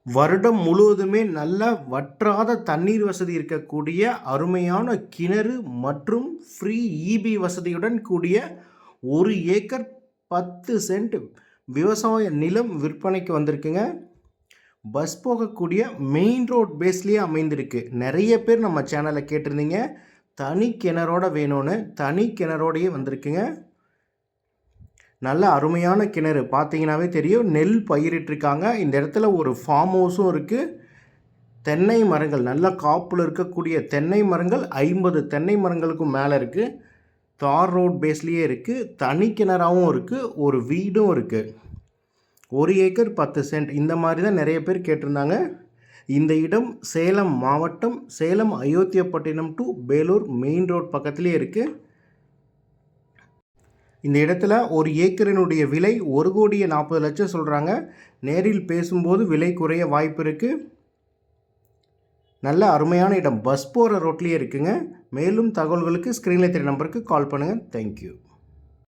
வருடம் முழுவதுமே நல்ல வற்றாத தண்ணீர் வசதி இருக்கக்கூடிய அருமையான கிணறு மற்றும் ஃப்ரீ இபி வசதியுடன் கூடிய 1 ஏக்கர் 10 சென்ட் விவசாய நிலம் விற்பனைக்கு வந்திருக்குங்க. பஸ் போகக்கூடிய மெயின் ரோட் பேஸ்லேயே அமைந்திருக்கு. நிறைய பேர் நம்ம சேனலை கேட்டிருந்தீங்க, தனி கிணறோட வேணும்னு. தனி கிணறோடையே வந்திருக்குங்க. நல்ல அருமையான கிணறு, பார்த்தீங்கன்னாவே தெரியும். நெல் பயிரிட்டிருக்காங்க. இந்த இடத்துல ஒரு ஃபார்ம் ஹவுஸும் இருக்குது. தென்னை மரங்கள், நல்ல காப்பில் இருக்கக்கூடிய தென்னை மரங்கள் 50 தென்னை மரங்களுக்கும் மேலே இருக்குது. தார் ரோட் பேஸ்லேயே இருக்குது. தனி கிணறாகவும் இருக்குது. ஒரு வீடும் இருக்குது. 1 ஏக்கர் 10 சென்ட் இந்த மாதிரி தான் நிறைய பேர் கேட்டிருந்தாங்க. இந்த இடம் சேலம் மாவட்டம், Salem Ayothiyapattinam to Belur main road பக்கத்துலேயே இருக்குது. இந்த இடத்துல 1 ஏக்கரினுடைய விலை 1,40,00,000 சொல்கிறாங்க. நேரில் பேசும்போது விலை குறைய வாய்ப்பு இருக்குது. நல்ல அருமையான இடம், பஸ் போகிற ரோட்லேயே இருக்குங்க. மேலும் தகவல்களுக்கு ஸ்க்ரீனில் தெரிய நம்பருக்கு கால் பண்ணுங்கள். தேங்க்யூ.